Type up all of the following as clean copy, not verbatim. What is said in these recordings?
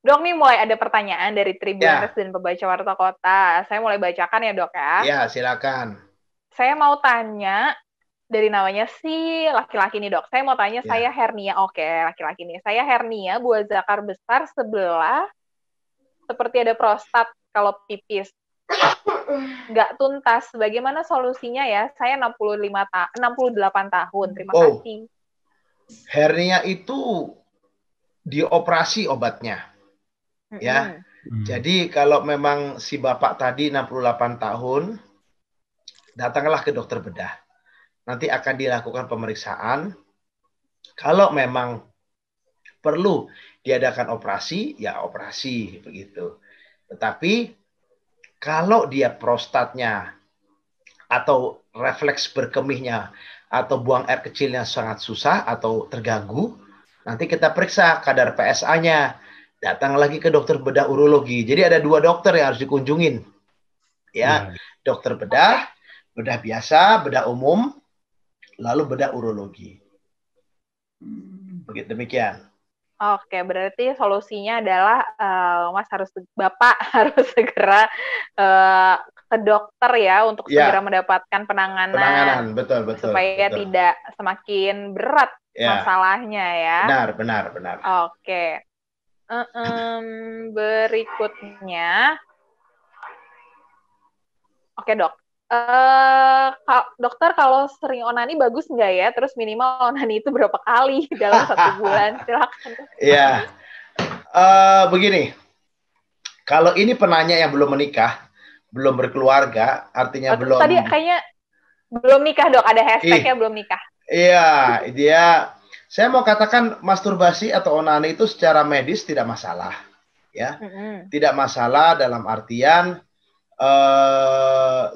Dok, nih mulai ada pertanyaan dari Ya, Tribuners dan pembaca Warta Kota. Saya mulai bacakan ya, Dok ya. ya silakan. Saya mau tanya dari namanya si laki-laki nih, Dok. Saya mau tanya, saya Ya. hernia. Oke, laki-laki nih. Saya hernia buah zakar besar sebelah seperti ada prostat kalau pipis. Nggak tuntas. Bagaimana solusinya ya? Saya 68 tahun. Terima Oh, kasih. hernia itu dioperasi obatnya, ya. Mm-mm. Jadi kalau memang si bapak tadi 68 tahun, datanglah ke dokter bedah. Nanti akan dilakukan pemeriksaan. Kalau memang perlu diadakan operasi, ya operasi begitu. Tetapi kalau dia prostatnya atau refleks berkemihnya atau buang air kecilnya sangat susah atau terganggu, nanti kita periksa kadar PSA-nya. Datang lagi ke dokter bedah urologi. Jadi ada 2 dokter yang harus dikunjungin. Ya, Ya. dokter bedah, bedah biasa, bedah umum, lalu bedah urologi. Begitu demikian. Oke, berarti solusinya adalah Bapak harus segera ke dokter ya untuk segera Ya, mendapatkan penanganan penanganan, betul, betul, supaya betul. tidak semakin berat Ya, masalahnya ya. benar, benar, benar. Oke. Berikutnya, oke dok. Dokter kalau sering onani bagus nggak ya? Terus minimal onani itu berapa kali dalam 1 bulan? Silakan. Ya, begini. Kalau ini penanya yang belum menikah, belum berkeluarga, artinya belum. Tadi kayaknya belum nikah dok. Ada hashtagnya belum nikah. Iya, dia. Saya mau katakan masturbasi atau onani itu secara medis tidak masalah, ya. Tidak masalah dalam artian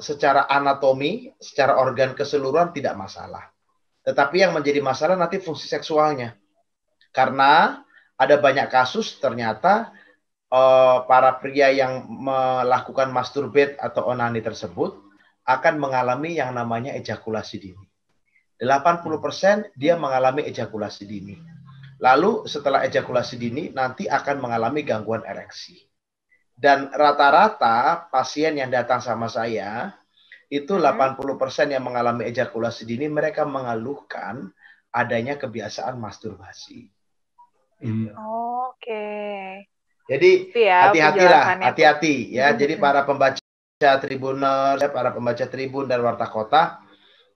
secara anatomi, secara organ keseluruhan tidak masalah. Tetapi yang menjadi masalah nanti fungsi seksualnya. Karena ada banyak kasus ternyata para pria yang melakukan masturbate atau onani tersebut akan mengalami yang namanya ejakulasi dini. 80% dia mengalami ejakulasi dini. Lalu setelah ejakulasi dini nanti akan mengalami gangguan ereksi. Dan rata-rata pasien yang datang sama saya itu 80% yang mengalami ejakulasi dini mereka mengeluhkan adanya kebiasaan masturbasi. Gitu. Oke. Jadi ya, hati-hatilah, hati-hati ya. Jadi para pembaca Tribuners, para pembaca Tribun dan Warta Kota,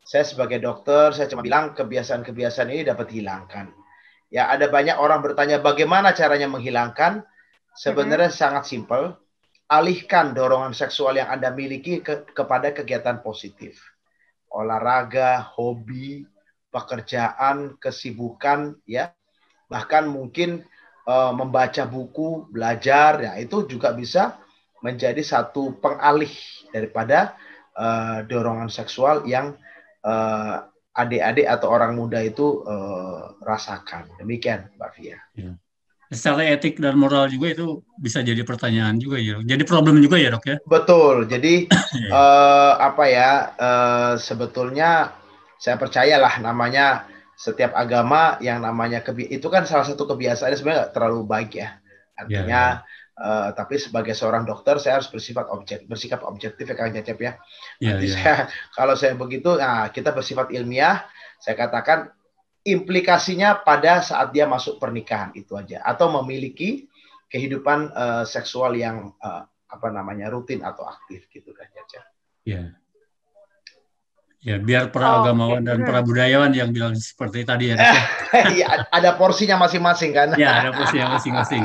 saya sebagai dokter, saya cuma bilang kebiasaan-kebiasaan ini dapat hilangkan. Ya, ada banyak orang bertanya bagaimana caranya menghilangkan. Sebenarnya sangat simpel. Alihkan dorongan seksual yang Anda miliki kepada kegiatan positif. Olahraga, hobi, pekerjaan, kesibukan, ya. Bahkan mungkin membaca buku, belajar, ya itu juga bisa menjadi satu pengalih daripada dorongan seksual yang adik-adik atau orang muda itu rasakan. Demikian, Mbak Fia. Ya. Secara etik dan moral juga itu bisa jadi pertanyaan juga ya. Jadi problem juga ya dok ya. Betul. Jadi sebetulnya saya percayalah namanya setiap agama yang namanya itu kan salah satu kebiasaan sebenarnya nggak terlalu baik ya. Artinya tapi sebagai seorang dokter saya harus bersikap objektif ya Kang Cecep ya. Kalau saya begitu, nah kita bersifat ilmiah. Saya katakan implikasinya pada saat dia masuk pernikahan itu aja atau memiliki kehidupan seksual yang rutin atau aktif gitu kan Caca. Ya. Ya, biar para agamawan dan para budayawan yang bilang seperti tadi ya. Ya, ada porsinya masing-masing kan. Ya, ada porsinya masing-masing.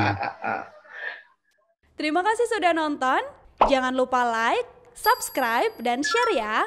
Terima kasih sudah nonton. Jangan lupa like, subscribe, dan share ya.